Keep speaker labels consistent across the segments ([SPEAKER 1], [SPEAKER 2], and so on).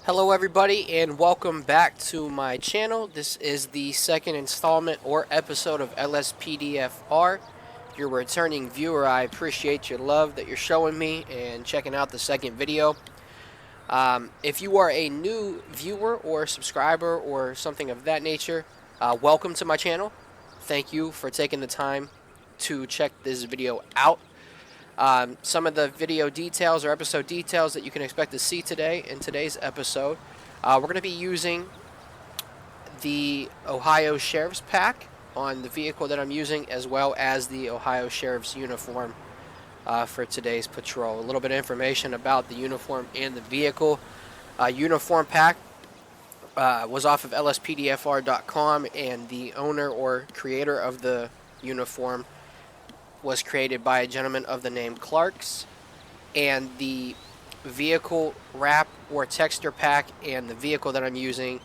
[SPEAKER 1] Hello everybody and welcome back to my channel. This is the second installment or episode of LSPDFR. If you're a returning viewer, I appreciate your love that you're showing me and checking out the second video. If you are a new viewer or subscriber or something of that nature, welcome to my channel. Thank you for taking the time to check this video out. Some of the video details or episode details that you can expect to see today in today's episode. We're going to be using the Ohio Sheriff's Pack on the vehicle that I'm using, as well as the Ohio Sheriff's uniform for today's patrol. A little bit of information about the uniform and the vehicle. Uniform pack was off of LSPDFR.com, and the owner or creator of the uniform was created by a gentleman of the name Clarks, and the vehicle wrap or texture pack and the vehicle that I'm using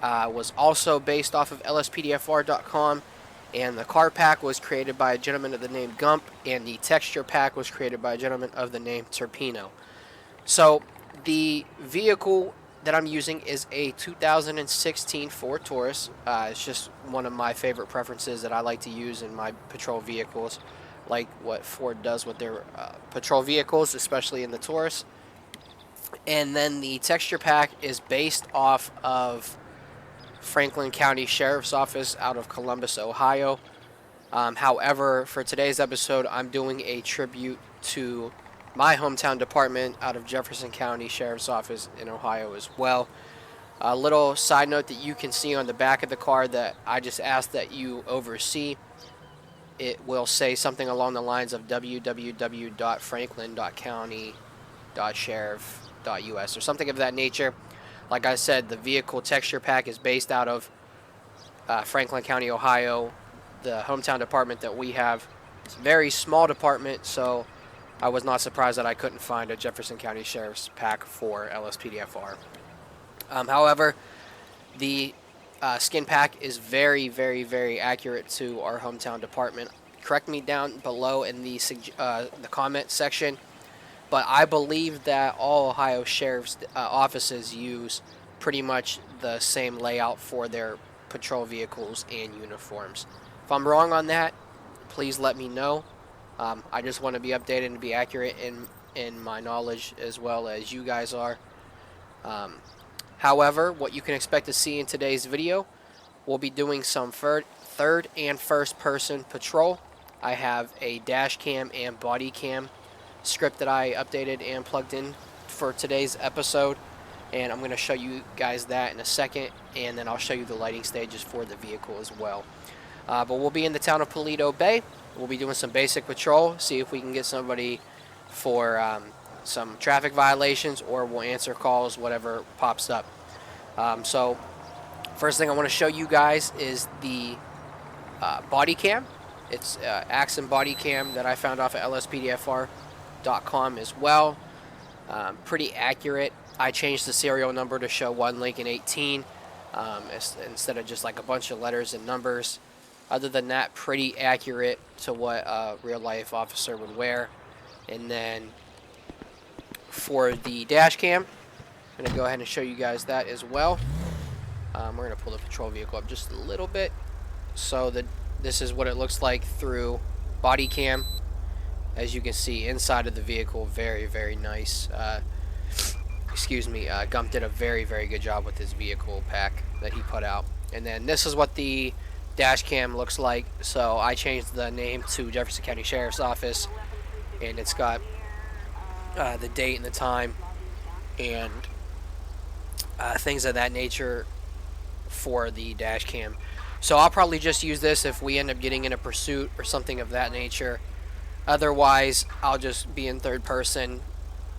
[SPEAKER 1] was also based off of LSPDFR.com, and the car pack was created by a gentleman of the name Gump, and the texture pack was created by a gentleman of the name Terpino. So the vehicle that I'm using is a 2016 Ford Taurus. It's just one of my favorite preferences that I like to use in my patrol vehicles, like what Ford does with their patrol vehicles, especially in the Taurus. And then the texture pack is based off of Franklin County Sheriff's Office out of Columbus, Ohio. However, for today's episode, I'm doing a tribute to my hometown department out of Jefferson County Sheriff's Office in Ohio as well. A little side note that you can see on the back of the car that I just asked that you oversee. It will say something along the lines of www.franklin.county.sheriff.us or something of that nature. Like I said, the vehicle texture pack is based out of Franklin County, Ohio, the hometown department that we have. It's a very small department, so I was not surprised that I couldn't find a Jefferson County Sheriff's pack for LSPDFR. However, the skin pack is very, very, very accurate to our hometown department. Correct me down below in the comment section, but I believe that all Ohio Sheriff's offices use pretty much the same layout for their patrol vehicles and uniforms. If I'm wrong on that, please let me know. I just want to be updated and be accurate in my knowledge as well as you guys are. However, what you can expect to see in today's video, we'll be doing some third and first person patrol. I have a dash cam and body cam script that I updated and plugged in for today's episode, and I'm going to show you guys that in a second, and then I'll show you the lighting stages for the vehicle as well. But we'll be in the town of Paleto Bay. We'll be doing some basic patrol, see if we can get somebody for some traffic violations, or we'll answer calls, whatever pops up. So first thing I want to show you guys is the body cam. It's Axon body cam that I found off of LSPDFR.com as well. Pretty accurate. I changed the serial number to show 1 Lincoln 18 instead of just like a bunch of letters and numbers. Other than that, pretty accurate to what a real-life officer would wear. And then for the dash cam, I'm going to go ahead and show you guys that as well. We're going to pull the patrol vehicle up just a little bit. So this is what it looks like through body cam. As you can see, inside of the vehicle, very, very nice. Gump did a very, very good job with his vehicle pack that he put out. And then this is what the dash cam looks like. So I changed the name to Jefferson County Sheriff's Office, and it's got the date and the time and things of that nature for the dash cam. So I'll probably just use this if we end up getting in a pursuit or something of that nature. Otherwise, I'll just be in third person,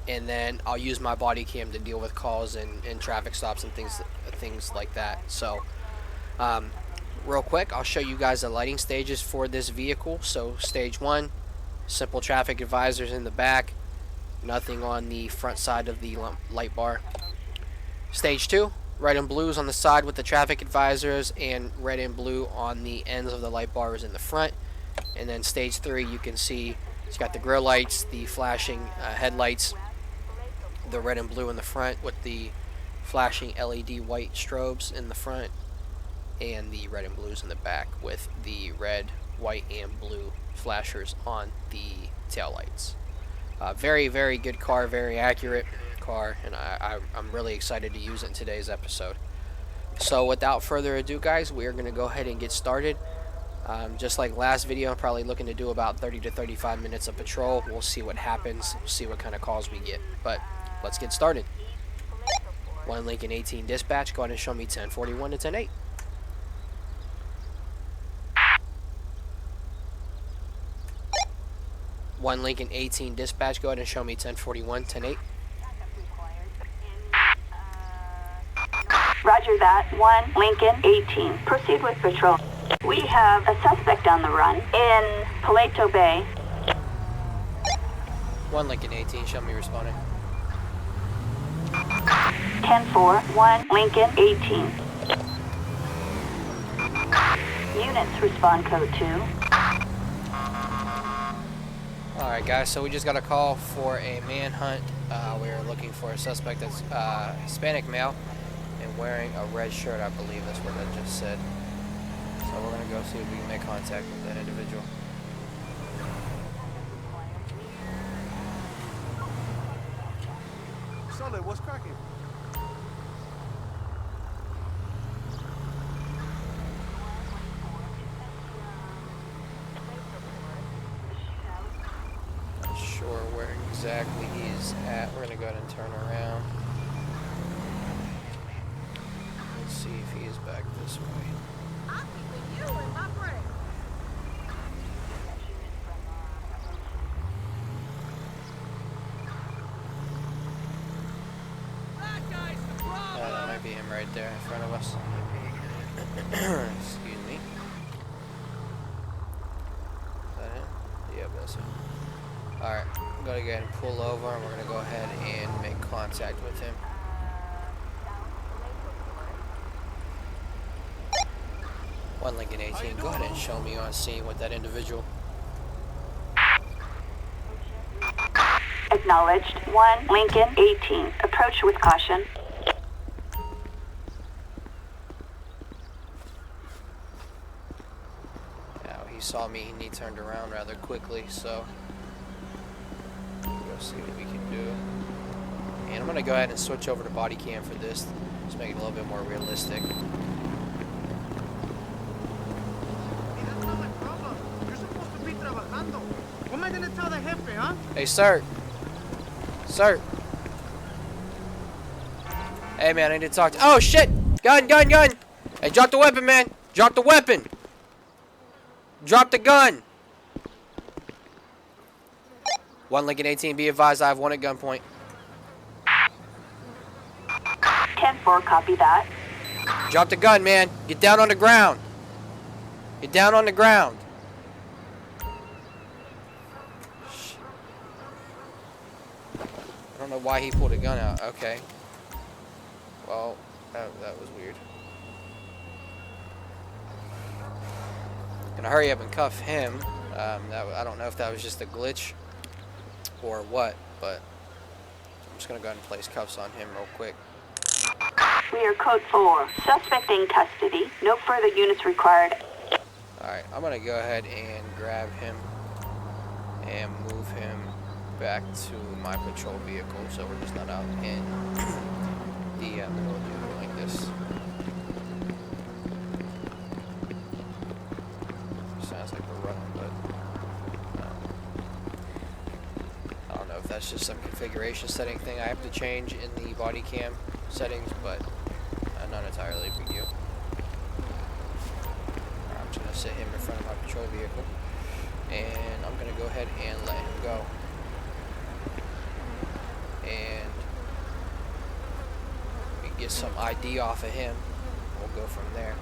[SPEAKER 1] and then I'll use my body cam to deal with calls and traffic stops and things like that. So real quick, I'll show you guys the lighting stages for this vehicle. So stage 1, simple traffic advisors in the back, nothing on the front side of the light bar. Stage 2, red and blues on the side with the traffic advisors, and red and blue on the ends of the light bars in the front. And then stage 3, you can see it's got the grill lights, the flashing headlights, the red and blue in the front with the flashing LED white strobes in the front and the red and blues in the back with the red, white, and blue flashers on the taillights. Very, very good car, very accurate car, and I'm really excited to use it in today's episode. So without further ado, guys, we are going to go ahead and get started. Just like last video, I'm probably looking to do about 30 to 35 minutes of patrol. We'll see what happens, see what kind of calls we get. But let's get started. 1 Lincoln 18 dispatch, go ahead and show me 1041 to 108. 1 Lincoln 18 dispatch, go ahead and show me 1041 108.
[SPEAKER 2] Roger that. 1 Lincoln 18. Proceed with patrol. We have a suspect on the run in Paleto Bay.
[SPEAKER 1] 1 Lincoln 18, show me responding.
[SPEAKER 2] 10-4, 1 Lincoln 18. Units respond code 2.
[SPEAKER 1] Alright guys, so we just got a call for a manhunt. We're looking for a suspect that's Hispanic male and wearing a red shirt, I believe that's what that just said. So we're going to go see if we can make contact with that individual.
[SPEAKER 3] Solid, what's cracking?
[SPEAKER 1] Not sure where exactly he's at. We're going to go ahead and turn around. Let's see if he is back this way. That might be him right there in front of us. Excuse me. Is that him? Yep, that's him. Alright, I'm going to go ahead and pull over and we're going to go ahead and make contact with him. One Lincoln 18, go ahead and show me on scene with that individual.
[SPEAKER 2] Acknowledged. 1 Lincoln 18. Approach with caution.
[SPEAKER 1] Now he saw me and he turned around rather quickly, so we'll go see what we can do. And I'm going to go ahead and switch over to body cam for this, just make it a little bit more realistic. Hey, sir. Sir. Hey, man, I need to talk to... Oh, shit! Gun, gun, gun! Hey, drop the weapon, man! Drop the weapon! Drop the gun! 1 Lincoln 18, be advised, I have one at gunpoint.
[SPEAKER 2] 10-4, copy that.
[SPEAKER 1] Drop the gun, man. Get down on the ground. Get down on the ground. I don't know why he pulled a gun out. Okay. Well, that was weird. Gonna hurry up and cuff him. I don't know if that was just a glitch or what, but I'm just gonna go ahead and place cuffs on him real quick.
[SPEAKER 2] We are code 4. Suspect in custody. No further units required.
[SPEAKER 1] Alright, I'm gonna go ahead and grab him and move him back to my patrol vehicle so we're just not out in the middle of the road like this. Sounds like we're running, but I don't know if that's just some configuration setting thing I have to change in the body cam settings, but not entirely a big deal. I'm just going to sit him in front of my patrol vehicle and I'm going to go ahead and let him go. And we get some ID off of him. We'll go from there.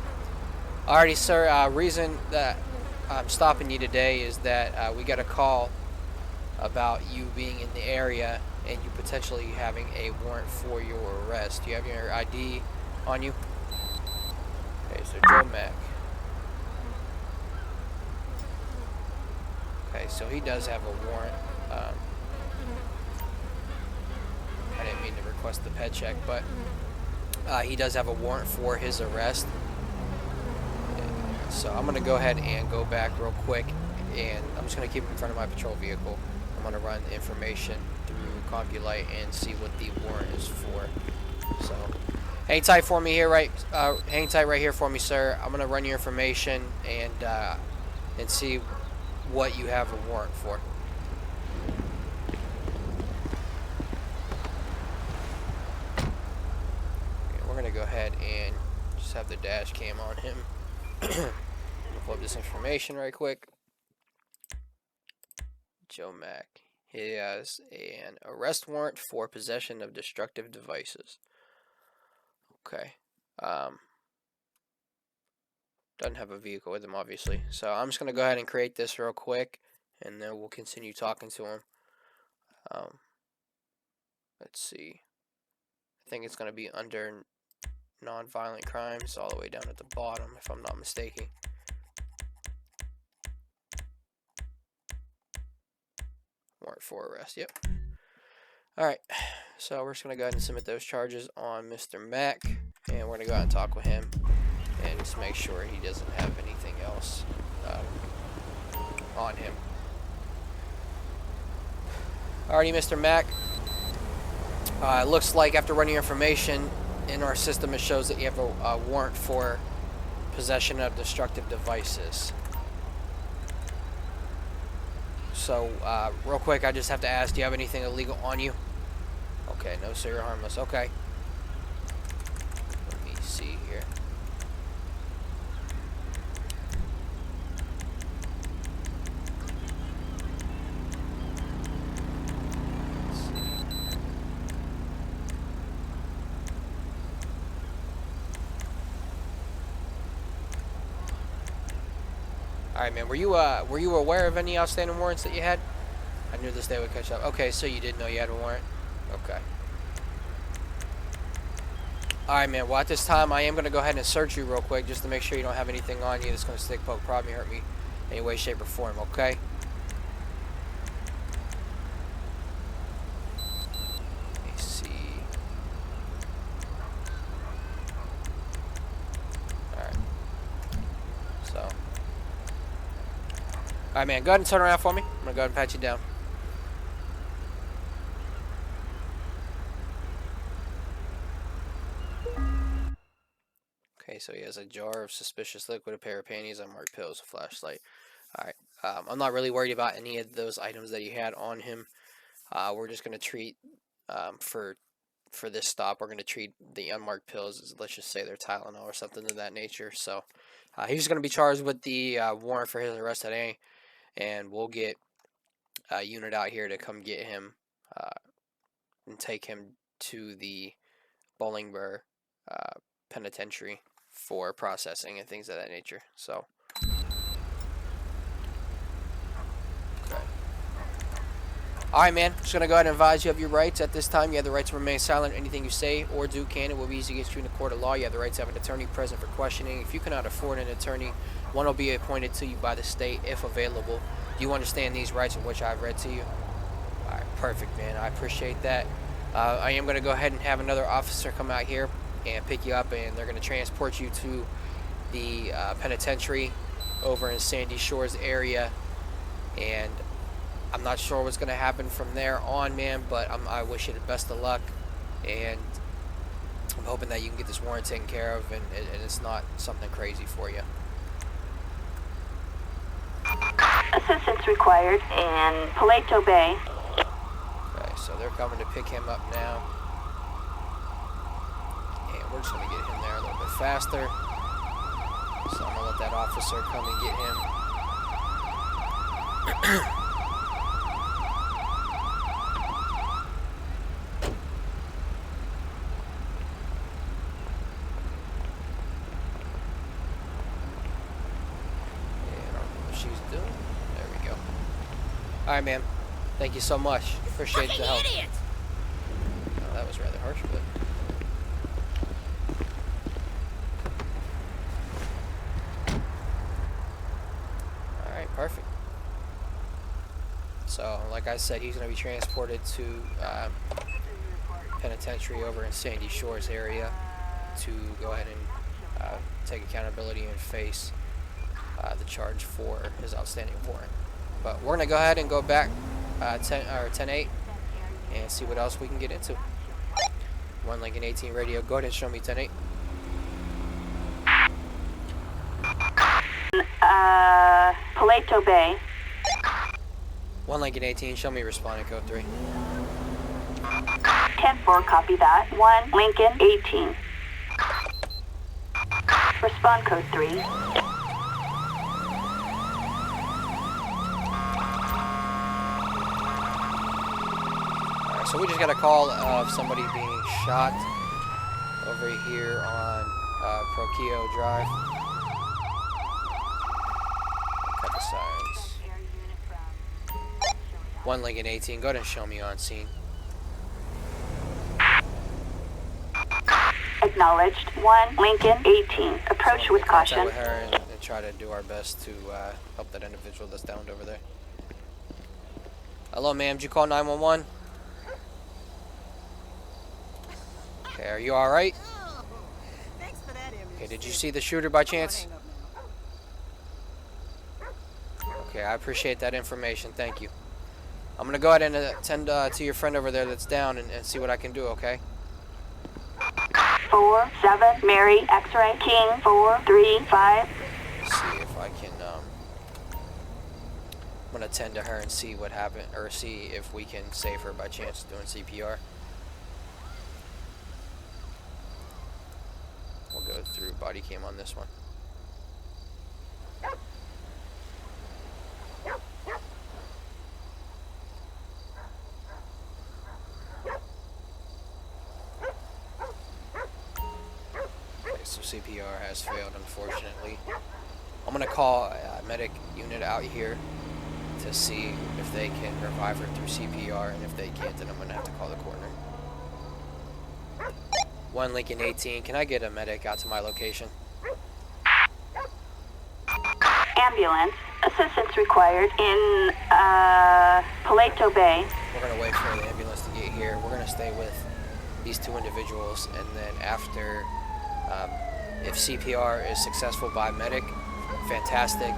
[SPEAKER 1] Alrighty, sir. Reason that I'm stopping you today is that we got a call about you being in the area and you potentially having a warrant for your arrest. Do you have your ID on you? Okay, so Joe Mack. Okay, so he does have a warrant. I didn't mean to request the ped check, but He does have a warrant for his arrest. So I'm going to go ahead and go back real quick, and I'm just going to keep him in front of my patrol vehicle. I'm going to run information through CompuLite and see what the warrant is for. So hang tight for me here, hang tight right here for me, sir. I'm going to run your information and see what you have a warrant for. Okay, we're going to go ahead and just have the dash cam on him. Pull up this information right quick. Joe Mack. He has an arrest warrant for possession of destructive devices. Okay. Doesn't have a vehicle with him, obviously. So I'm just going to go ahead and create this real quick, and then we'll continue talking to him. Let's see. I think it's going to be under nonviolent crimes all the way down at the bottom, if I'm not mistaken. Warrant for arrest, yep. Alright, so we're just going to go ahead and submit those charges on Mr. Mack, and we're going to go ahead and talk with him and just make sure he doesn't have anything else on him. Alrighty, Mr. Mack. It looks like after running information in our system, it shows that you have a warrant for possession of destructive devices. So, real quick, I just have to ask, do you have anything illegal on you? Okay, no, sir, you're harmless. Okay. Let me see here. Alright, man, were you aware of any outstanding warrants that you had? I knew this day would catch up. Okay, so you did know you had a warrant? Okay. Alright, man, well, at this time, I am going to go ahead and search you real quick just to make sure you don't have anything on you that's going to stick, poke, prod me, hurt me in any way, shape, or form, okay? Let me see. Alright. So. Alright, man, go ahead and turn around for me. I'm going to go ahead and pat you down. Okay, so he has a jar of suspicious liquid, a pair of panties, unmarked pills, a flashlight. Alright, I'm not really worried about any of those items that he had on him. We're just going to treat, for this stop, we're going to treat the unmarked pills, let's just say they're Tylenol or something of that nature. So, he's going to be charged with the warrant for his arrest today. And we'll get a unit out here to come get him and take him to the Bolingborough penitentiary for processing and things of that nature. So, okay. Alright, man. Just going to go ahead and advise you of your rights. At this time, you have the right to remain silent. Anything you say or do can and will be used against you in the court of law. You have the right to have an attorney present for questioning. If you cannot afford an attorney, one will be appointed to you by the state if available. Do you understand these rights of which I've read to you? Alright, perfect, man. I appreciate that. I am going to go ahead and have another officer come out here and pick you up, and they're going to transport you to the penitentiary over in Sandy Shores area. And I'm not sure what's going to happen from there on, man, but I wish you the best of luck. And I'm hoping that you can get this warrant taken care of and it's not something crazy for you.
[SPEAKER 2] Assistance required in Paleto Bay.
[SPEAKER 1] Okay, so they're coming to pick him up now. And we're just going to get him there a little bit faster. So I'm going to let that officer come and get him. Alright, man. Thank you so much. Appreciate the help.
[SPEAKER 3] Idiot.
[SPEAKER 1] Oh, that was rather harsh, but... Alright, perfect. So, like I said, he's going to be transported to penitentiary over in Sandy Shores area. to go ahead and take accountability and face the charge for his outstanding warrant. But we're gonna go ahead and go back 10-8 and see what else we can get into. 1 Lincoln 18 radio, go ahead and show me 10-8.
[SPEAKER 2] Paleto Bay.
[SPEAKER 1] 1 Lincoln 18, show me responding code 3.
[SPEAKER 2] 10-4, copy that. 1 Lincoln 18. Respond code 3.
[SPEAKER 1] Alright, so we just got a call of somebody being shot over here on Prokio Drive. Cut the sirens. 1 Lincoln 18, go ahead and show me on scene.
[SPEAKER 2] Acknowledged. 1 Lincoln 18. Approach with caution.
[SPEAKER 1] With her and try to do our best to help that individual that's downed over there. Hello, ma'am. Did you call 911? Okay, are you all right?
[SPEAKER 3] Thanks for that,
[SPEAKER 1] Okay, did you see the shooter by chance? Okay, I appreciate that information. Thank you. I'm gonna go ahead and attend to your friend over there that's down and see what I can do. Okay.
[SPEAKER 2] 4 7 Mary X-ray King 4 3 5.
[SPEAKER 1] See if I can. I'm gonna attend to her and see what happened, or see if we can save her by chance doing CPR. We'll go through body cam on this one. So CPR has failed, unfortunately. I'm gonna call a medic unit out here to see if they can revive her through CPR, and if they can't, then I'm gonna have to call the coroner. 1 Lincoln 18, can I get a medic out to my location?
[SPEAKER 2] Ambulance. Assistance required in Paleto Bay.
[SPEAKER 1] We're gonna wait for the ambulance to get here. We're gonna stay with these two individuals, and then after, if CPR is successful by medic, fantastic.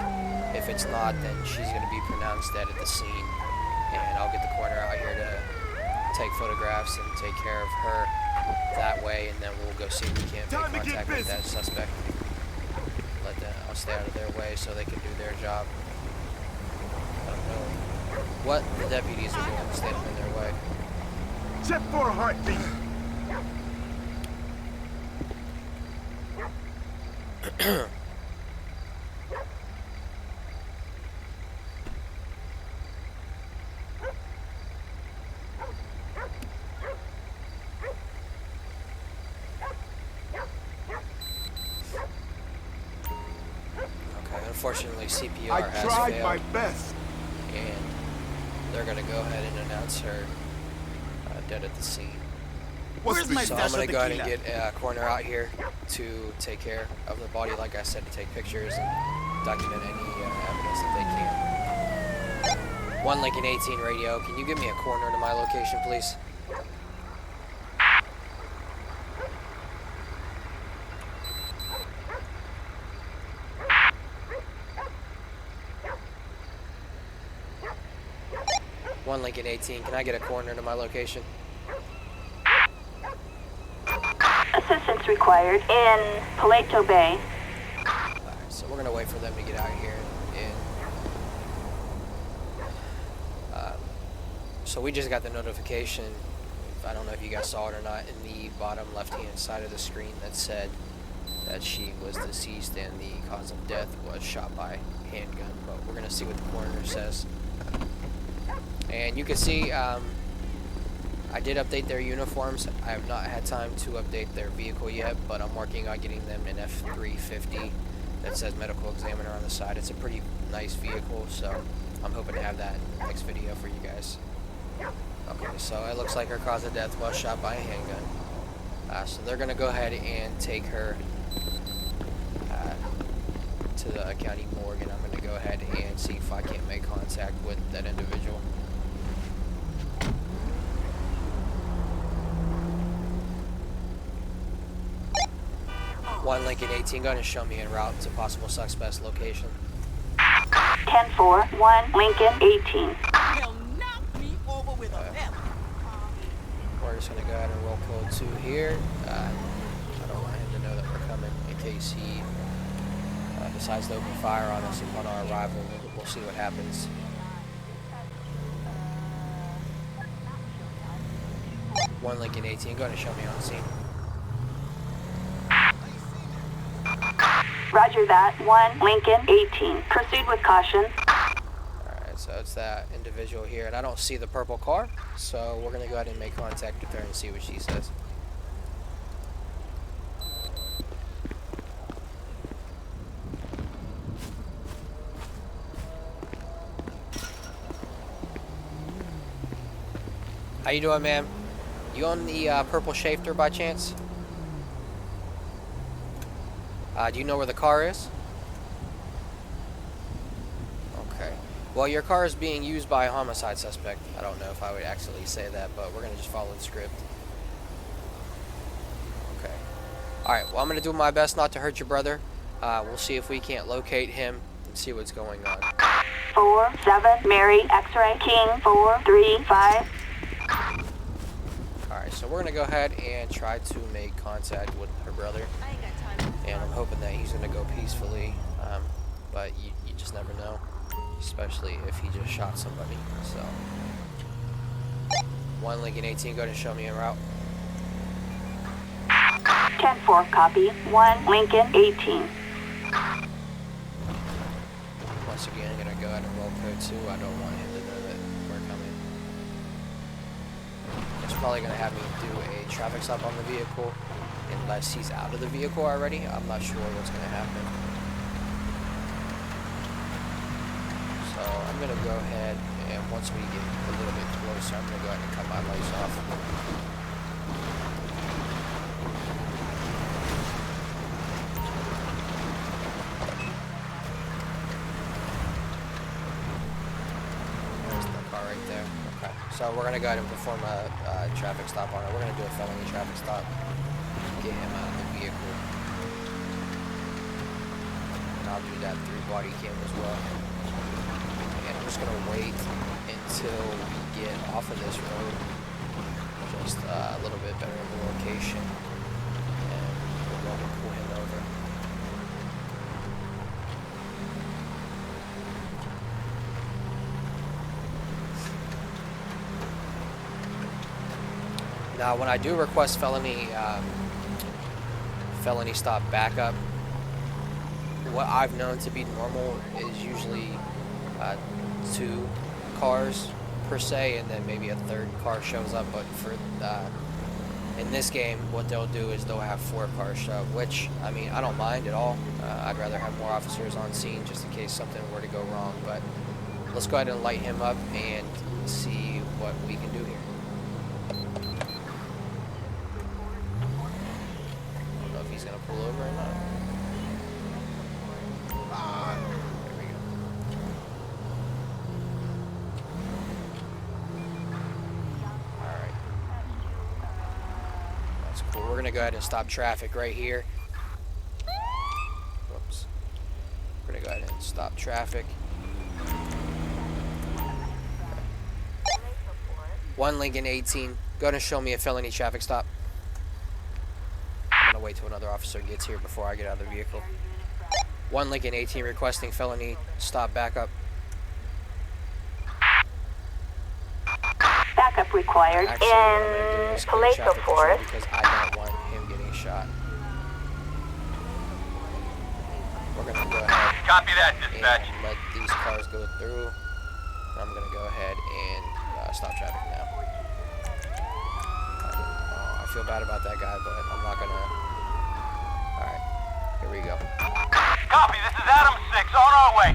[SPEAKER 1] If it's not, then she's gonna be pronounced dead at the scene, and I'll get the coroner out here to take photographs and take care of her that way, and then we'll go see if we can't make contact with that suspect. I'll stay out of their way so they can do their job. I don't know what the deputies are doing to stand in their way.
[SPEAKER 4] Check for a heartbeat.
[SPEAKER 1] Unfortunately, CPR
[SPEAKER 4] I
[SPEAKER 1] has
[SPEAKER 4] tried
[SPEAKER 1] failed,
[SPEAKER 4] my best.
[SPEAKER 1] and they're going to go ahead and announce her dead at the scene.
[SPEAKER 3] Where's my
[SPEAKER 1] So I'm going to go ahead and get a coroner out here to take care of the body, like I said, to take pictures and document any evidence that they can. 1 Lincoln 18 radio, can you give me a coroner to my location, please? Lincoln 18, can I get a coroner to my location?
[SPEAKER 2] Assistance required in Paleto Bay.
[SPEAKER 1] Alright, so we're gonna wait for them to get out of here. So we just got the notification, I don't know if you guys saw it or not, in the bottom left-hand side of the screen that said that she was deceased and the cause of death was shot by handgun. But we're gonna see what the coroner says. And you can see, I did update their uniforms. I have not had time to update their vehicle yet, but I'm working on getting them an F350 that says medical examiner on the side. It's a pretty nice vehicle, so I'm hoping to have that in the next video for you guys. Okay, so it looks like her cause of death was shot by a handgun. So they're going to go ahead and take her to the county morgue, and I'm going to go ahead and see if I can't make contact with that individual. 1 Lincoln 18, go ahead and show me en route to possible suspect's location.
[SPEAKER 2] 10-4, 1 Lincoln 18.
[SPEAKER 3] He'll knock me over with a feather.
[SPEAKER 1] We're just going to go ahead and roll code 2 here. I don't want him to know that we're coming in case he decides to open fire on us upon our arrival. We'll see what happens. One Lincoln 18, go ahead and show me on scene.
[SPEAKER 2] Roger that. 1 Lincoln 18. Proceed with caution.
[SPEAKER 1] Alright, so it's that individual here, and I don't see the purple car, so we're going to go ahead and make contact with her and see what she says. How you doing, ma'am? You on the purple Schafter by chance? Do you know where the car is? Okay. Well, your car is being used by a homicide suspect. I don't know if I would actually say that, but we're going to just follow the script. Okay. Alright, well, I'm going to do my best not to hurt your brother. We'll see if we can't locate him and see what's going on.
[SPEAKER 2] 4-7 Mary X-ray King 4-3-5.
[SPEAKER 1] Alright, so we're going to go ahead and try to make contact with her brother. And I'm hoping that he's going to go peacefully, but you just never know, especially if he just shot somebody. So, 1 Lincoln 18, go ahead and show me en route.
[SPEAKER 2] 10-4 copy. 1 Lincoln 18.
[SPEAKER 1] Once again, I'm going to go ahead and roll code 2. I don't want him to know that we're coming. It's probably going to have me do a traffic stop on the vehicle. Unless he's out of the vehicle already, I'm not sure what's going to happen. So I'm going to go ahead, and once we get a little bit closer, I'm going to go ahead and cut my lights off. There's the car right there. Okay, so we're going to go ahead and perform a traffic stop on it. We're going to do a felony traffic stop. Get him out of the vehicle. And I'll do that through body cam as well. And I'm just going to wait until we get off of this road. Just a little bit better of a location. And we'll go and pull him over. Now, when I do request felony stop backup, what I've known to be normal is usually 2 cars per se, and then maybe a 3rd car shows up. But for in this game, what they'll do is they'll have 4 cars show up, which, I mean, I don't mind at all. I'd rather have more officers on scene just in case something were to go wrong. But let's go ahead and light him up and see what we can do here. He's gonna pull over or not. There we go. Alright. That's cool. We're gonna go ahead and stop traffic right here. Whoops. We're gonna go ahead and stop traffic. Okay. 1 Lincoln 18. Go ahead and show me a felony traffic stop. I'm gonna wait till another officer gets here before I get out of the vehicle. 1 Lincoln 18 requesting felony stop backup.
[SPEAKER 2] Backup required.
[SPEAKER 1] Actually, I'm gonna do this
[SPEAKER 2] Palais
[SPEAKER 1] traffic control
[SPEAKER 2] Forest.
[SPEAKER 1] because I don't want him getting shot. We're gonna go ahead.
[SPEAKER 4] Copy that, dispatch.
[SPEAKER 1] And let these cars go through. I'm gonna go ahead and stop traffic now. I feel bad about that guy, but I'm not gonna. Alright, here we go.
[SPEAKER 4] Copy, this is Adam 6, on our way.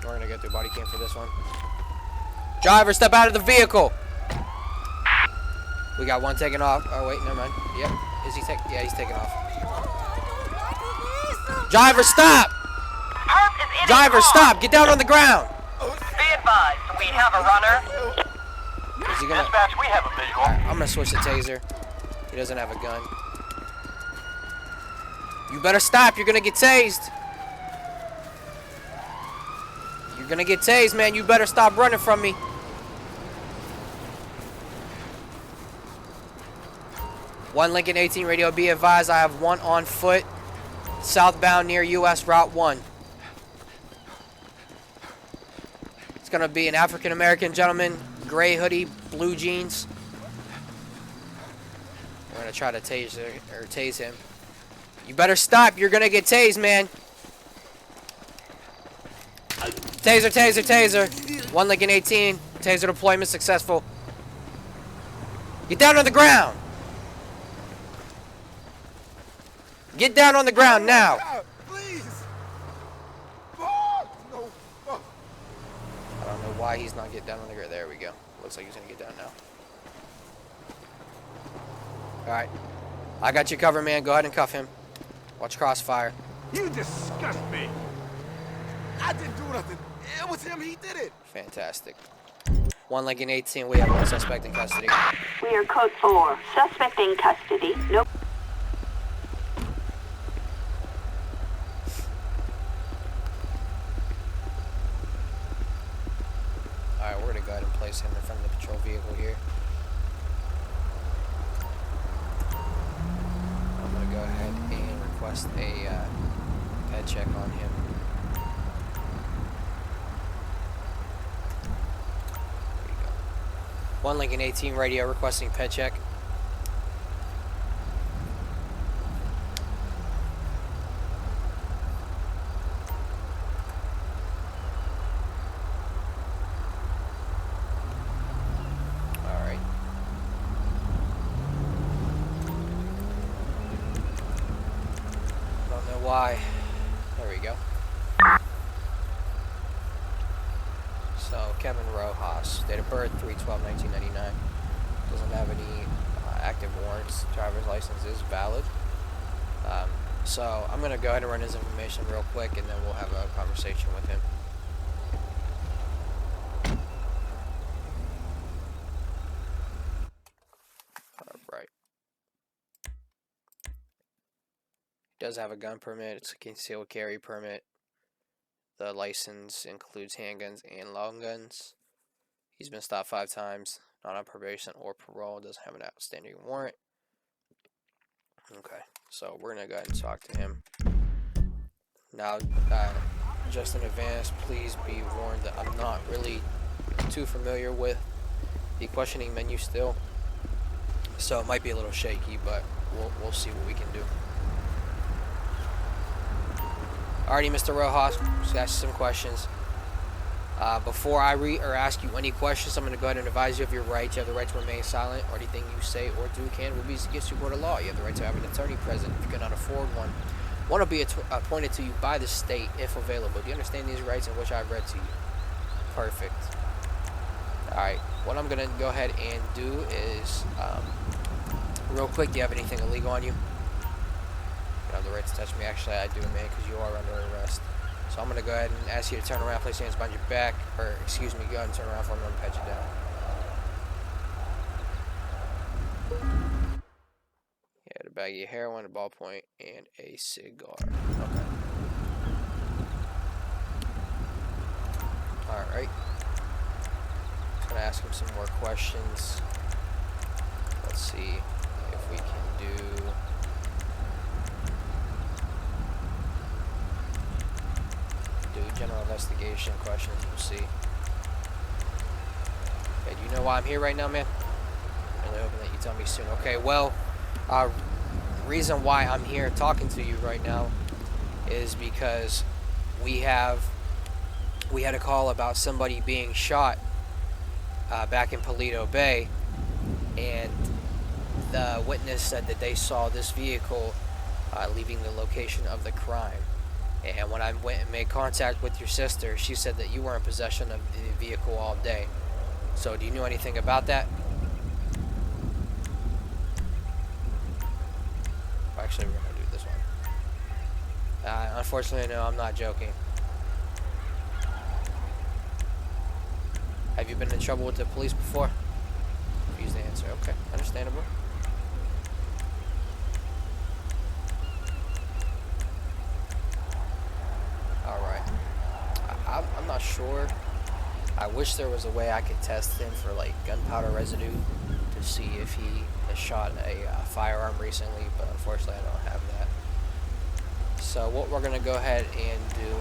[SPEAKER 1] We're gonna go through body cam for this one. Driver, step out of the vehicle! We got one taking off. Oh, wait, never mind. Yep. Is he taking? Yeah, he's taking off. Driver, stop! Driver, stop! Get down on the ground!
[SPEAKER 5] Be advised, we have a runner.
[SPEAKER 1] Is he gonna?
[SPEAKER 4] Dispatch, we have a visual.
[SPEAKER 1] Alright, I'm gonna switch the taser. He doesn't have a gun. You better stop. You're gonna get tased. You're gonna get tased, man. You better stop running from me. One Lincoln 18 radio, be advised I have one on foot, southbound near US Route 1. It's gonna be an African-American gentleman, gray hoodie, blue jeans. We're gonna try to tase him. You better stop, you're gonna get tased, man. Taser, taser, taser. One Lincoln 18, taser deployment successful. Get down on the ground. Get down on the ground now.
[SPEAKER 6] Please. No.
[SPEAKER 1] I don't know why he's not getting down on the ground. There we go. Looks like he's gonna get down now. Alright. I got you covered, man. Go ahead and cuff him. Watch crossfire.
[SPEAKER 6] You disgust me. I didn't do nothing. It was him. He did it.
[SPEAKER 1] Fantastic. One Lincoln 18, we have one suspect in custody.
[SPEAKER 2] We are code 4. Suspect in custody. Nope.
[SPEAKER 1] Alright, we're gonna go ahead and place him in front of the patrol vehicle here. I'm gonna go ahead and request a head check on him. There you go. One Lincoln 18 radio requesting ped check. Alright. Don't know why. There we go. So, Kevin Rojas, date of birth 3/12/1999. Doesn't have any active warrants. Driver's license is valid. So, I'm going to go ahead and run his information real quick and then we'll have a conversation with him. Alright. He does have a gun permit. It's a concealed carry permit. The license includes handguns and long guns. He's been stopped 5 times. Not on probation or parole. Doesn't have an outstanding warrant. Okay, so we're going to go ahead and talk to him. Now, just in advance, please be warned that I'm not really too familiar with the questioning menu still. So it might be a little shaky, but we'll see what we can do. Alrighty, Mr. Rojas, just ask you some questions. Before I ask you any questions, I'm going to go ahead and advise you of your rights. You have the right to remain silent, or anything you say or do will be against you court of law. You have the right to have an attorney present if you cannot afford one. One will be appointed to you by the state if available. Do you understand these rights in which I've read to you? Perfect. Alright, what I'm going to go ahead and do is, real quick, do you have anything illegal on you? You have the right to touch me. Actually, I do, man, because you are under arrest. So I'm going to go ahead and ask you to turn around, place your hands behind your back, or excuse me, go ahead and turn around for me and pat you down. Yeah, the bag of your heroin, a ballpoint, and a cigar. Okay. Alright. I'm going to ask him some more questions. Let's see if we can do... general investigation questions. We'll see. Okay, do you know why I'm here right now, man? I'm really hoping that you tell me soon. Okay, well, reason why I'm here talking to you right now is because we had a call about somebody being shot back in Paleto Bay, and the witness said that they saw this vehicle leaving the location of the crime. And when I went and made contact with your sister, she said that you were in possession of the vehicle all day. So, do you know anything about that? Actually, we're going to do this one. Unfortunately, no, I'm not joking. Have you been in trouble with the police before? Refuse the answer. Okay, understandable. sure. I wish there was a way I could test him for like gunpowder residue to see if he has shot a firearm recently, but unfortunately I don't have that. So what we're going to go ahead and do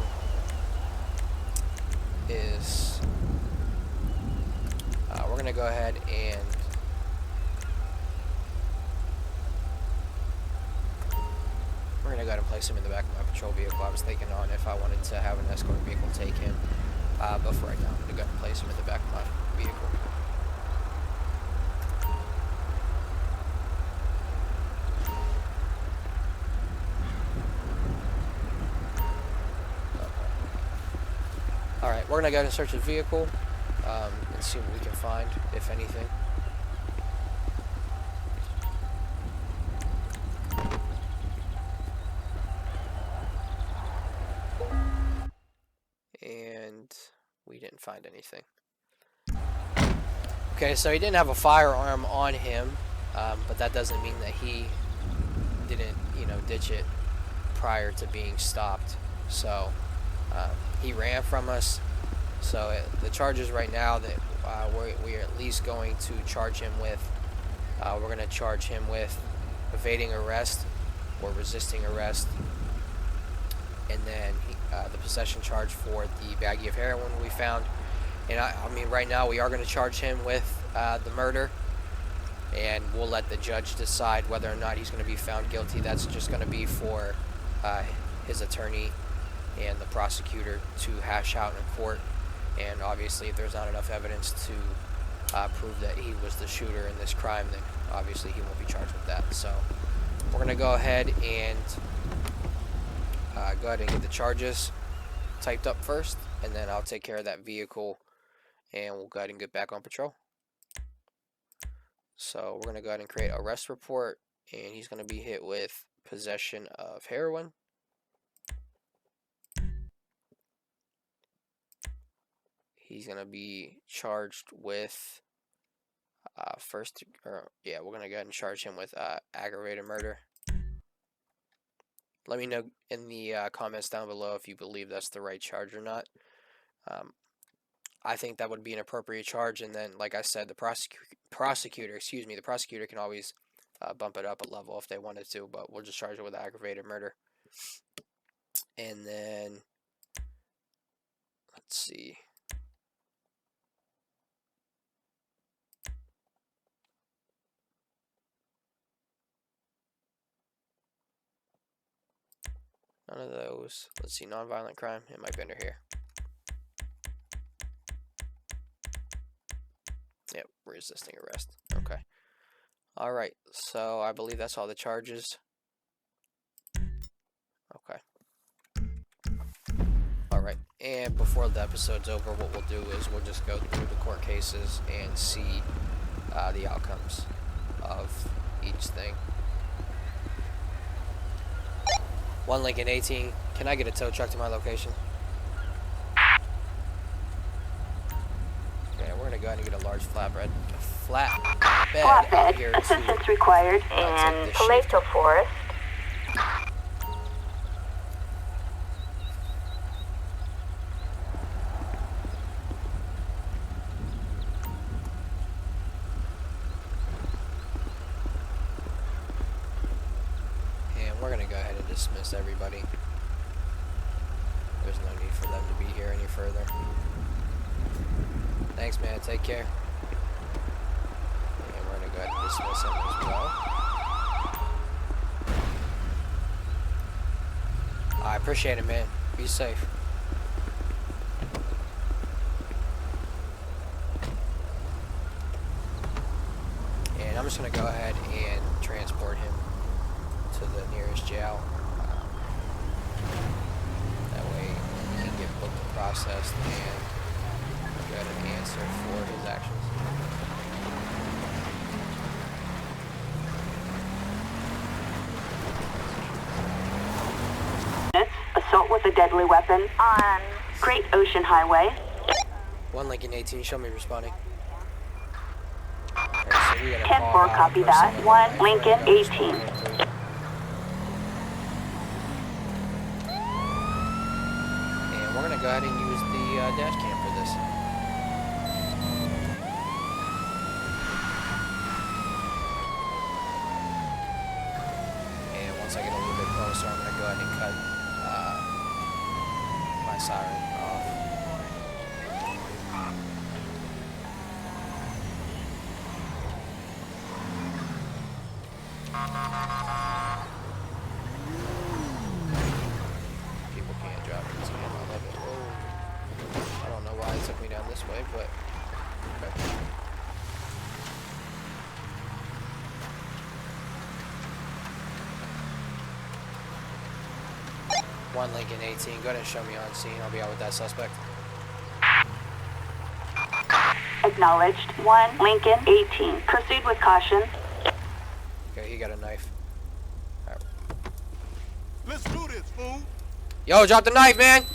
[SPEAKER 1] is we're going to go ahead and place him in the back of my patrol vehicle. I was thinking on if I wanted to have an escort vehicle take him, but for right now I'm going to go ahead and place him in the back of my vehicle. Alright, we're going to go ahead and search his vehicle and see what we can find, if anything. And we didn't find anything. Okay, so he didn't have a firearm on him, but that doesn't mean that he didn't, ditch it prior to being stopped. So he ran from us. So the charges right now that we are at least going to charge him with, we're going to charge him with evading arrest or resisting arrest, and then the possession charge for the baggie of heroin we found. And I mean, right now we are going to charge him with the murder, and we'll let the judge decide whether or not he's going to be found guilty. That's just going to be for his attorney and the prosecutor to hash out in court. And obviously, if there's not enough evidence to prove that he was the shooter in this crime, then obviously he won't be charged with that. So we're going to go ahead and get the charges typed up first, and then I'll take care of that vehicle, and we'll go ahead and get back on patrol. So we're going to go ahead and create a arrest report, and he's going to be hit with possession of heroin. He's going to be charged with we're going to go ahead and charge him with aggravated murder. Let me know in the comments down below if you believe that's the right charge or not. I think that would be an appropriate charge, and then, like I said, the prosecutor can always bump it up a level if they wanted to, but we'll just charge it with aggravated murder. And then, let's see. None of those. Let's see, nonviolent crime. It might be under here. Yep, resisting arrest. Okay. Alright, so I believe that's all the charges. Okay. Alright, and before the episode's over, what we'll do is we'll just go through the court cases and see the outcomes of each thing. 1 Lincoln 18, can I get a tow truck to my location? Okay, we're going to go ahead and get a large flatbed out here.
[SPEAKER 2] Assistance required in Paleto Forest.
[SPEAKER 1] We're going to go ahead and dismiss everybody. There's no need for them to be here any further. Thanks, man. Take care. And we're going to go ahead and dismiss him as well. I appreciate it, man. Be safe. And I'm just going to go ahead and transport him to the nearest jail. That way he can get booked and processed and get an answer for his actions.
[SPEAKER 2] Assault with a deadly weapon on Great Ocean Highway.
[SPEAKER 1] 1 Lincoln 18, show me responding. Right, so we got a
[SPEAKER 2] 10-4, copy that. 1 Lincoln 18.
[SPEAKER 1] And we're going to go ahead and use the dash cam for this. And once I get a little bit closer, I'm going to go ahead and cut my siren off. People can't drive this game. I love it. Whoa. I don't know why it took me down this way, but okay. One Lincoln 18. Go ahead and show me on scene. I'll be out with that suspect.
[SPEAKER 2] Acknowledged. 1 Lincoln 18. Proceed with caution.
[SPEAKER 1] Okay, he got a knife. All right.
[SPEAKER 6] Let's do this, fool.
[SPEAKER 1] Yo, drop the knife, man!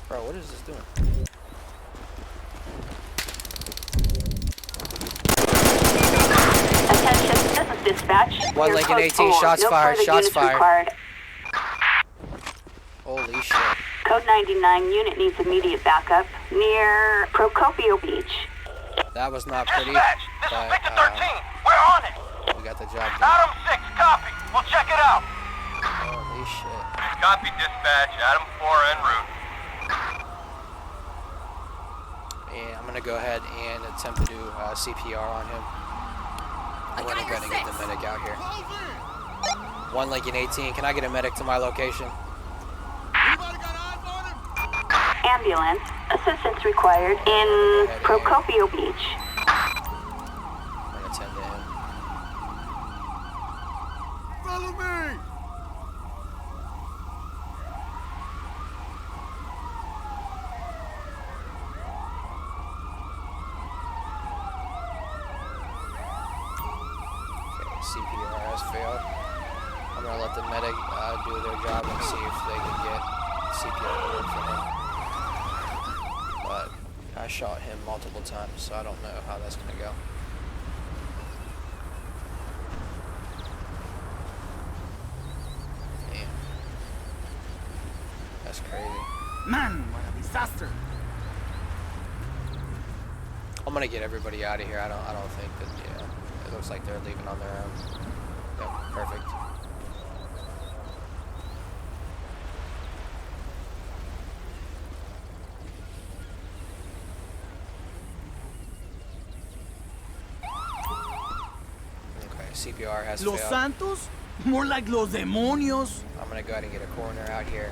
[SPEAKER 1] Bro, what is this doing?
[SPEAKER 2] Attention, this is dispatch.
[SPEAKER 1] One
[SPEAKER 2] You're
[SPEAKER 1] Lincoln
[SPEAKER 2] code
[SPEAKER 1] 18,
[SPEAKER 2] 4.
[SPEAKER 1] shots
[SPEAKER 2] No
[SPEAKER 1] fired,
[SPEAKER 2] further
[SPEAKER 1] shots
[SPEAKER 2] units
[SPEAKER 1] fired.
[SPEAKER 2] required.
[SPEAKER 1] Holy shit.
[SPEAKER 2] Code 99 unit needs immediate backup near Procopio Beach.
[SPEAKER 1] That was not pretty,
[SPEAKER 4] Dispatch, this is
[SPEAKER 1] but
[SPEAKER 4] Victor 13. We're on it.
[SPEAKER 1] we got the job done.
[SPEAKER 4] Adam 6, copy. We'll check it out.
[SPEAKER 1] Holy shit.
[SPEAKER 4] Copy, dispatch. Adam 4 en route.
[SPEAKER 1] And I'm gonna go ahead and attempt to do CPR on him. I'm gonna go ahead and get the medic out here. One Lincoln 18, can I get a medic to my location?
[SPEAKER 6] Anybody got eyes on him?
[SPEAKER 2] Ambulance. Assistance required in Procopio Beach.
[SPEAKER 1] I'm gonna attend to him.
[SPEAKER 6] Follow me.
[SPEAKER 1] Okay, CPR has failed. I'm gonna let the medic do their job and see if they can get CPR ordered for him. But I shot him multiple times, so I don't know how that's gonna go. Damn. That's crazy.
[SPEAKER 3] Man, what a disaster.
[SPEAKER 1] I'm gonna get everybody out of here. I don't think that, it looks like they're leaving on their own. Yep, perfect. Okay, CPR has
[SPEAKER 3] Los
[SPEAKER 1] failed.
[SPEAKER 3] Santos? More like Los Demonios.
[SPEAKER 1] I'm gonna go ahead and get a coroner out here,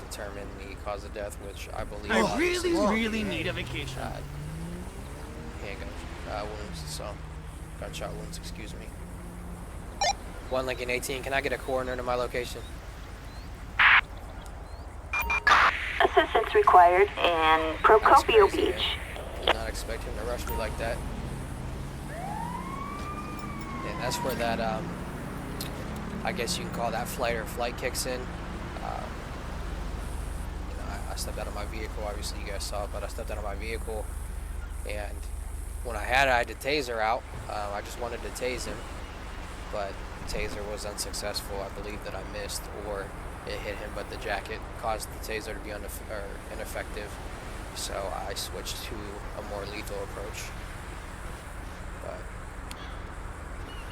[SPEAKER 1] determine the cause of death, which I believe
[SPEAKER 3] I
[SPEAKER 1] obviously
[SPEAKER 3] really need a vacation.
[SPEAKER 1] handgun wounds, so gunshot wounds, excuse me. One Lincoln 18, can I get a coroner to my location?
[SPEAKER 2] Assistance required in Procopio
[SPEAKER 1] That's crazy,
[SPEAKER 2] Beach.
[SPEAKER 1] Did not expect him to rush me like that. And that's where that, I guess you can call that flight or flight kicks in. I stepped out of my vehicle, obviously you guys saw it, but I stepped out of my vehicle, and when I had the taser out, I just wanted to tase him, but the taser was unsuccessful. I believe that I missed, or it hit him, but the jacket caused the taser to be ineffective, so I switched to a more lethal approach. But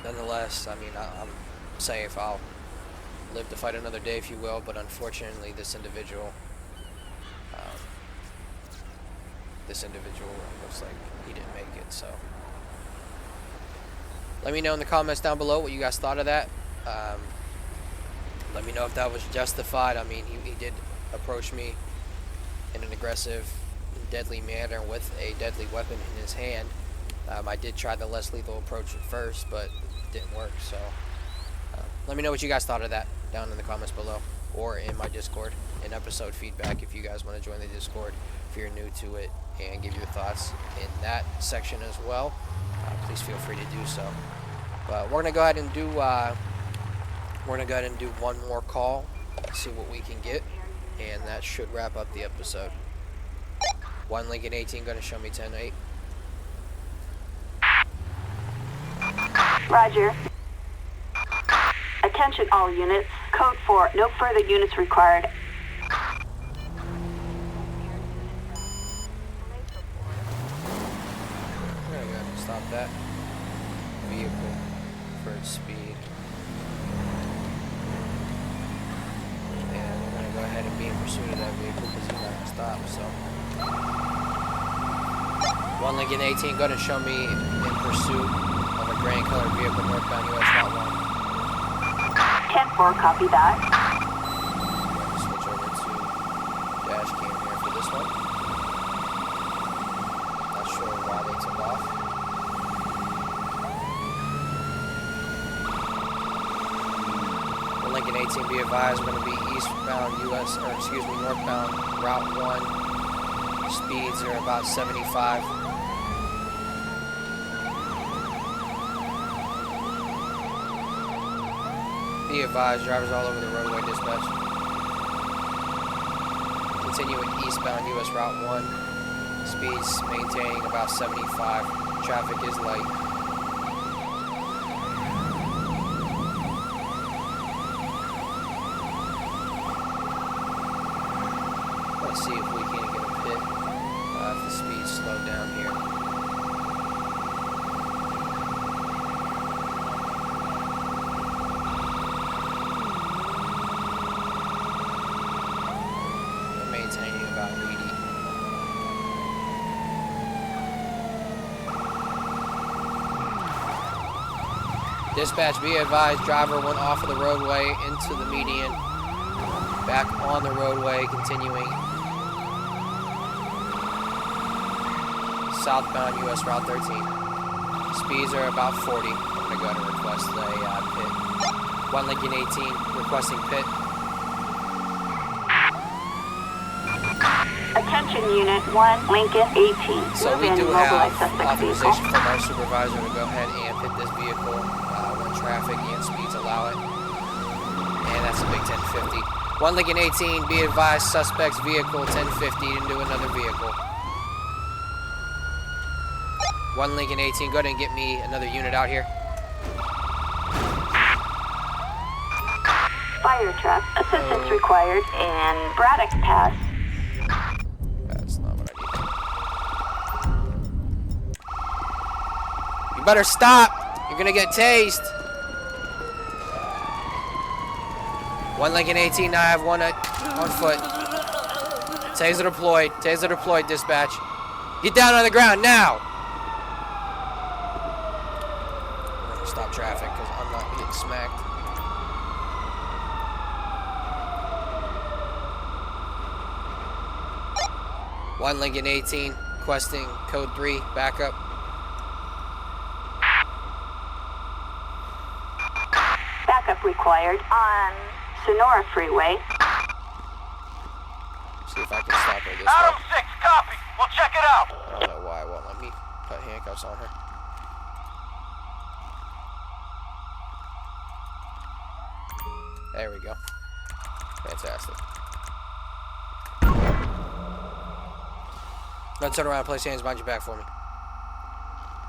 [SPEAKER 1] nonetheless, I mean, I'm safe. I'll live to fight another day, if you will, but unfortunately this individual looks like he didn't make it. So let me know in the comments down below what you guys thought of that. Let me know if that was justified. I mean, he did approach me in an aggressive, deadly manner with a deadly weapon in his hand. I did try the less lethal approach at first, but it didn't work. So let me know what you guys thought of that down in the comments below, or in my Discord, in episode feedback if you guys want to join the Discord, if you're new to it, and give your thoughts in that section as well. Please feel free to do so. But we're gonna go ahead and do one more call, see what we can get, and that should wrap up the episode. One Lincoln 18 gonna show me 10-8.
[SPEAKER 2] Roger. Attention all units. Code 4. No further units required.
[SPEAKER 1] that vehicle for its speed. And we're going to go ahead and be in pursuit of that vehicle because he's not going to stop. So, 1 Lincoln 18, go ahead and show me in pursuit of a gray and colored vehicle northbound US Route
[SPEAKER 2] 10-4, copy that.
[SPEAKER 1] Switch over to dash cam here for this one. Not sure why they took off. Well, Lincoln 18, be advised, we're going to be eastbound northbound Route 1. Speeds are about 75. Be advised, drivers all over the roadway, dispatch. Continuing eastbound US Route 1. Speeds maintaining about 75. Traffic is light. Let's see if we can get a pit if the speed's slowed down here. Maintaining about 80. Dispatch, be advised, driver went off of the roadway into the median, back on the roadway, continuing southbound US Route 13. Speeds are about 40. I'm going to go ahead and request a pit. 1 Lincoln 18, requesting pit.
[SPEAKER 2] Attention Unit 1, Lincoln 18.
[SPEAKER 1] So we do have authorization from our supervisor to go ahead and hit this vehicle when traffic and speeds allow it. And that's a big 1050. 1 Lincoln 18, be advised, suspect's vehicle 1050 into another vehicle. 1 Lincoln 18, go ahead and get me another unit out here.
[SPEAKER 2] Fire truck, assistance required in Braddock Pass.
[SPEAKER 1] That's not what I need. You better stop! You're gonna get tased! 1 Lincoln 18, I have one on foot. Taser deployed, dispatch. Get down on the ground now! I'm gonna stop traffic because I'm not getting smacked. One Lincoln 18, requesting code 3, backup.
[SPEAKER 2] Backup required on Sonora Freeway.
[SPEAKER 1] See if I can stop her this
[SPEAKER 4] Adam
[SPEAKER 1] way.
[SPEAKER 4] 6, copy. We'll check it out.
[SPEAKER 1] I don't know why it won't let me put handcuffs on her. There we go. Fantastic. Now turn around and place your hands behind your back for me.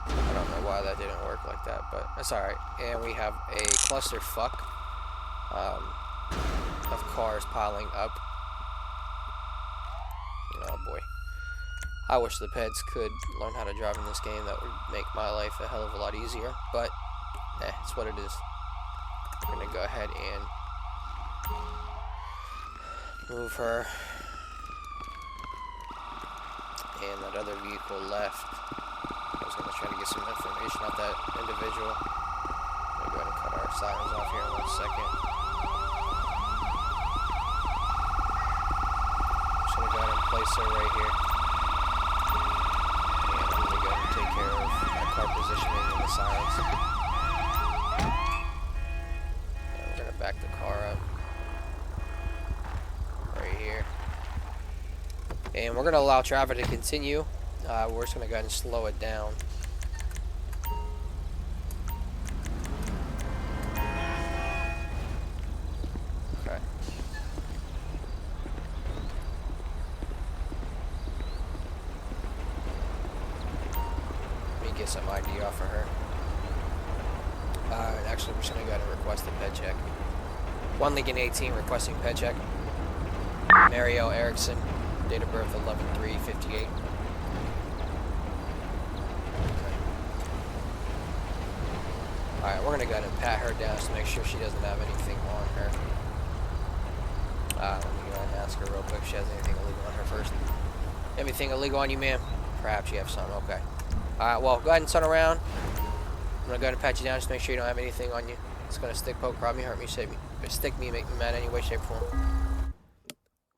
[SPEAKER 1] I don't know why that didn't work like that, but that's alright. And we have a clusterfuck of cars piling up. Oh boy. I wish the peds could learn how to drive in this game. That would make my life a hell of a lot easier. But, it's what it is. We're going to go ahead and move her. And that other vehicle left. I was going to try to get some information off that individual. I'm going to go ahead and cut our sirens off here in 1 second. Just going to go ahead and place her right here. And I'm going to go ahead and take care of my car positioning and the sirens. And we're going to back the car up. Right here. And we're going to allow traffic to continue. We're just going to go ahead and slow it down. Okay. Let me get some ID off of her. Actually, we're just going to go ahead and request a ped check. 1 Lincoln 18 requesting ped check. Mario Erickson. Date of birth 11/3/58. Alright, we're gonna go ahead and pat her down just to make sure she doesn't have anything on her. Let me go ahead and ask her real quick if she has anything illegal on her first. Anything illegal on you, ma'am? Perhaps you have some, okay. Alright, well, go ahead and turn around. I'm gonna go ahead and pat you down just to make sure you don't have anything on you. It's gonna stick, poke, rob me, hurt me, shake me, stick me, make me mad any way, shape, or form.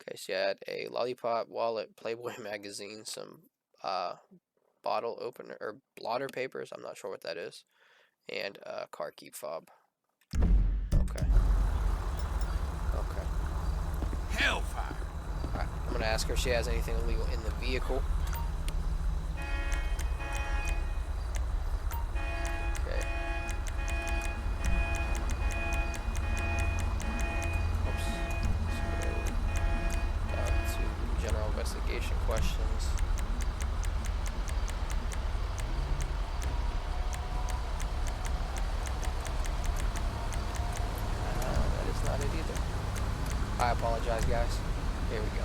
[SPEAKER 1] Okay, so you had a lollipop, wallet, Playboy magazine, some bottle opener or blotter papers. I'm not sure what that is, and a car key fob. Okay. Okay.
[SPEAKER 6] Hellfire.
[SPEAKER 1] All right. I'm gonna ask her if she has anything illegal in the vehicle. Okay. Oops. Let's go to general investigation questions. That is not it either. I apologize, guys. Here we go.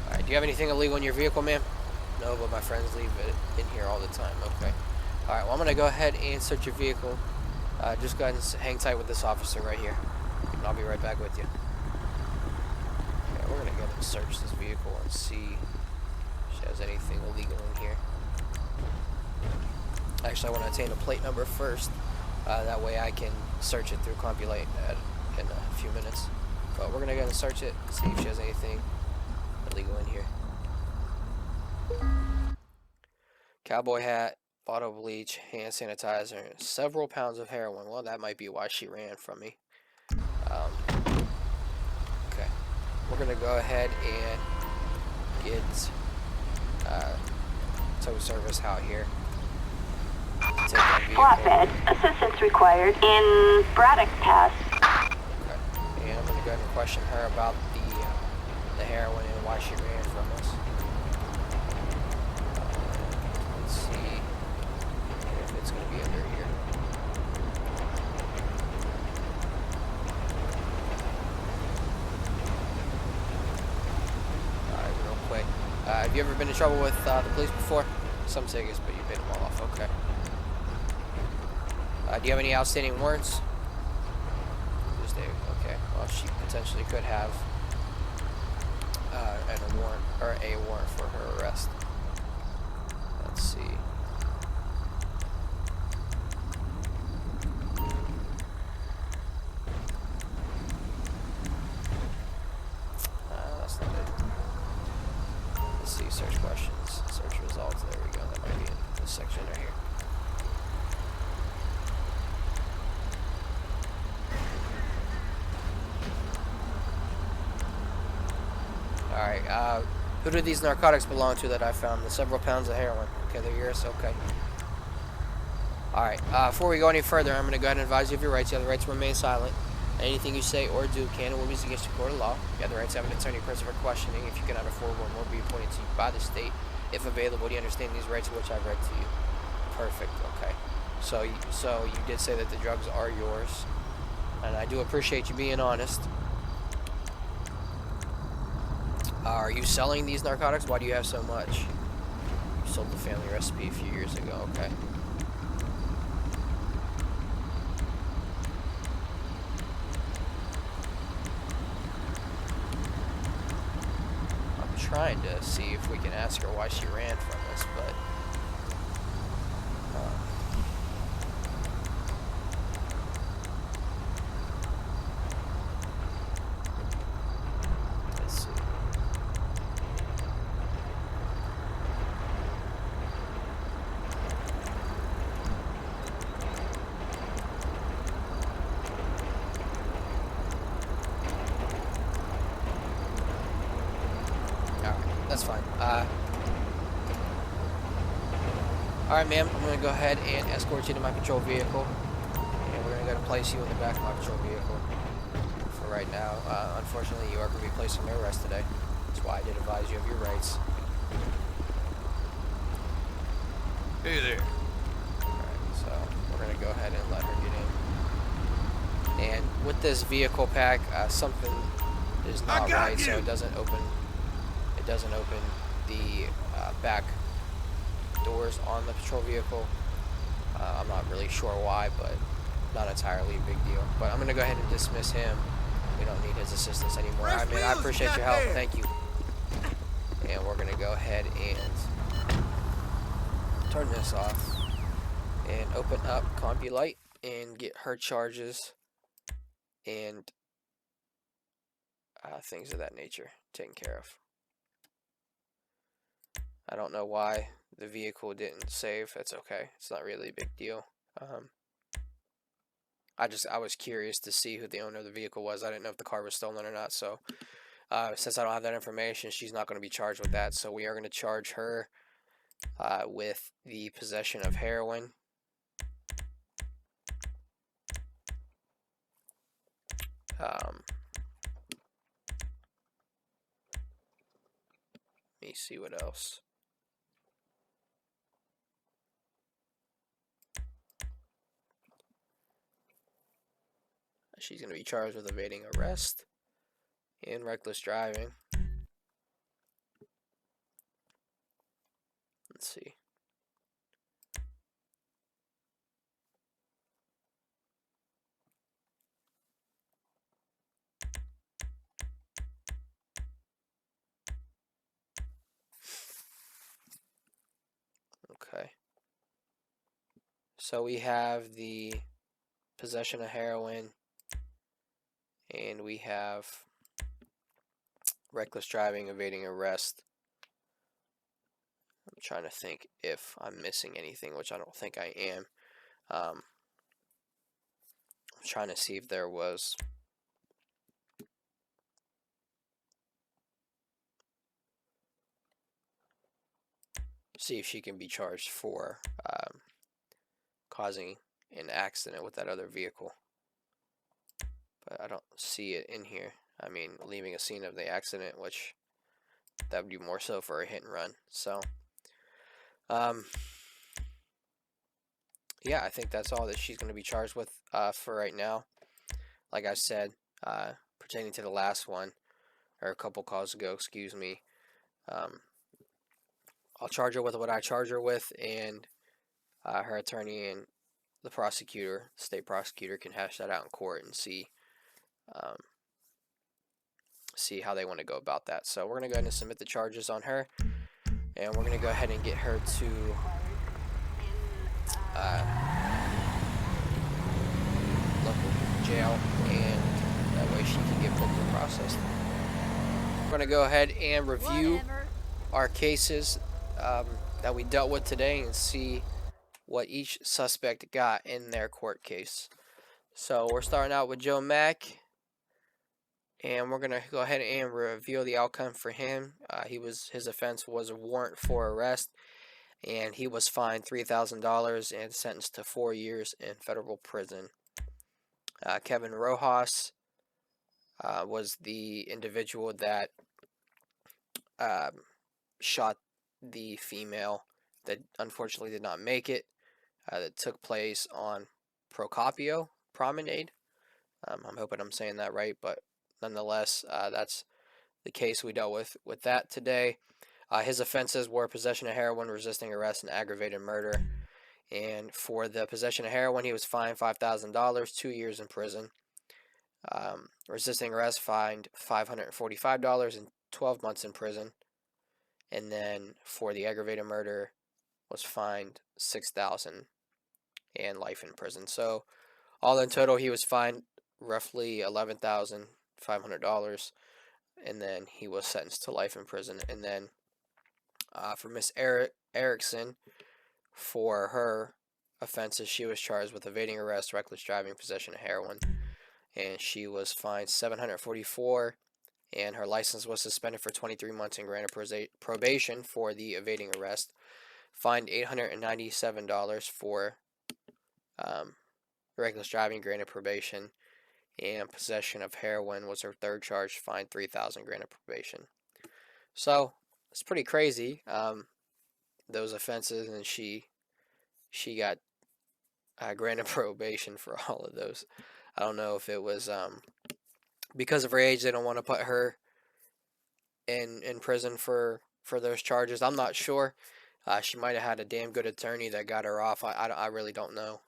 [SPEAKER 1] Alright, do you have anything illegal in your vehicle, ma'am? No, but my friends leave it in here all the time. Okay. Alright, well, I'm going to go ahead and search your vehicle. Just go ahead and hang tight with this officer right here. And I'll be right back with you. Okay, we're going to go ahead and search this vehicle and see if she has anything illegal in here. Actually, I want to obtain a plate number first. That way I can search it through Compulate in a few minutes. But we're going to go ahead and search it, see if she has anything illegal in here. Cowboy hat, bottle of bleach, hand sanitizer, and several pounds of heroin. Well, that might be why she ran from me. Okay. We're going to go ahead and get tow service out here.
[SPEAKER 2] Flatbed, assistance required in Braddock Pass.
[SPEAKER 1] Okay. And I'm going to go ahead and question her about the heroin and why she ran from us. Let's see if it's going to be under here. Alright, real quick. Have you ever been in trouble with the police before? Some tickets, but you paid them all off. Okay. Do you have any outstanding warrants? Just okay. Well, she potentially could have a warrant for her arrest. Let's see. That's not it. Let's see. Search questions. Search results. There we go. That might be in this section right here. Alright, who do these narcotics belong to that I found? The several pounds of heroin. Okay, they're yours? Okay. Alright, before we go any further, I'm going to go ahead and advise you of your rights. You have the right to remain silent. Anything you say or do can and will be used against you in court of law. You have the right to have an attorney present for questioning. If you cannot afford one, will be appointed to you by the state. If available, do you understand these rights which I've read to you? Perfect, okay. So you did say that the drugs are yours. And I do appreciate you being honest. Are you selling these narcotics? Why do you have so much? You sold the family recipe a few years ago, okay. I'm trying to see if we can ask her why she ran from us, but... let's see. That's fine. Alright, ma'am, I'm going to go ahead and escort you to my patrol vehicle. And we're going to go to place you in the back of my patrol vehicle. For right now, unfortunately, you are going to be placed under arrest today. That's why I did advise you of your rights.
[SPEAKER 6] Hey there.
[SPEAKER 1] Alright, so we're going to go ahead and let her get in. And with this vehicle pack, something is not right, so it doesn't open the back doors on the patrol vehicle. I'm not really sure why, but not entirely a big deal. But I'm going to go ahead and dismiss him. We don't need his assistance anymore.
[SPEAKER 6] Fresh
[SPEAKER 1] I mean, I
[SPEAKER 6] wheels,
[SPEAKER 1] appreciate your help.
[SPEAKER 6] goddamn.
[SPEAKER 1] Thank you. And we're going to go ahead and turn this off and open up CompuLite and get her charges and things of that nature taken care of. I don't know why the vehicle didn't save. That's okay. It's not really a big deal. I was curious to see who the owner of the vehicle was. I didn't know if the car was stolen or not. So since I don't have that information, she's not going to be charged with that. So we are going to charge her with the possession of heroin. Let me see what else. She's going to be charged with evading arrest and reckless driving. Let's see. Okay. So we have the possession of heroin, and we have reckless driving, evading arrest. I'm trying to think if I'm missing anything, which I don't think I am. I'm trying to see if there was see if she can be charged for causing an accident with that other vehicle. But I don't see it in here. I mean, leaving a scene of the accident, which that would be more so for a hit and run. So, yeah, I think that's all that she's going to be charged with for right now. Like I said, pertaining to the last one, or a couple calls ago, excuse me, I'll charge her with what I charge her with, and her attorney and the prosecutor, state prosecutor, can hash that out in court and see how they want to go about that. So we're going to go ahead and submit the charges on her, and we're going to go ahead and get her to local jail, and that way she can get booked and processed. We're going to go ahead and review our cases that we dealt with today and see what each suspect got in their court case. So we're starting out with Joe Mack, and we're gonna go ahead and reveal the outcome for him. His offense was a warrant for arrest, and he was fined $3,000 and sentenced to 4 years in federal prison. Kevin Rojas was the individual that shot the female that unfortunately did not make it. That took place on Procopio Promenade. I'm hoping I'm saying that right, but nonetheless, that's the case we dealt with that today. His offenses were possession of heroin, resisting arrest, and aggravated murder. And for the possession of heroin, he was fined $5,000, 2 years in prison. Resisting arrest, fined $545 and 12 months in prison. And then for the aggravated murder, was fined $6,000 and life in prison. So all in total, he was fined roughly $11,500, and then he was sentenced to life in prison. And then for Miss Erickson, for her offenses, she was charged with evading arrest, reckless driving, possession of heroin, and she was fined $744, and her license was suspended for 23 months and granted probation for the evading arrest. Fined $897 for reckless driving, granted probation, and possession of heroin was her third charge, fined $3,000, granted probation. So it's pretty crazy, those offenses, and she got granted probation for all of those. I don't know if it was because of her age, they don't want to put her in prison for those charges. I'm not sure. She might have had a damn good attorney that got her off. I really don't know.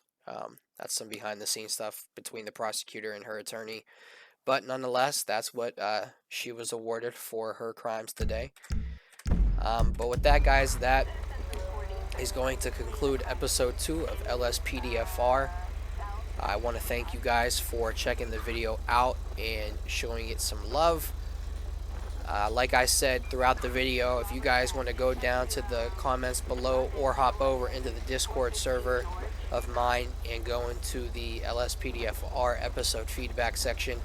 [SPEAKER 1] That's some behind the scenes stuff between the prosecutor and her attorney. But nonetheless, that's what she was awarded for her crimes today. But with that, guys, that is going to conclude episode 2 of LSPDFR. I want to thank you guys for checking the video out and showing it some love. Like I said throughout the video, if you guys want to go down to the comments below or hop over into the Discord server of mine and go into the LSPDFR episode feedback section,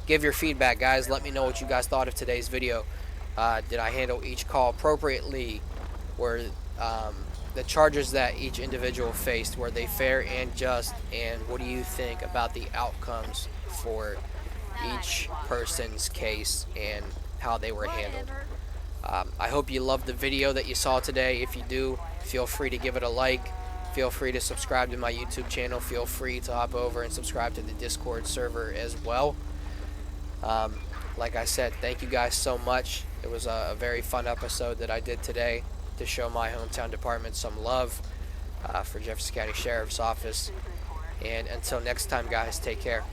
[SPEAKER 1] give your feedback, guys. Let me know what you guys thought of today's video. Did I handle each call appropriately? Were the charges that each individual faced, were they fair and just? And what do you think about the outcomes for each person's case and how they were handled? I hope you loved the video that you saw today. If you do, feel free to give it a like. Feel free to subscribe to my YouTube channel. Feel free to hop over and subscribe to the Discord server as well. Like I said, thank you guys so much. It was a very fun episode that I did today to show my hometown department some love for Jefferson County Sheriff's Office. And until next time, guys, take care.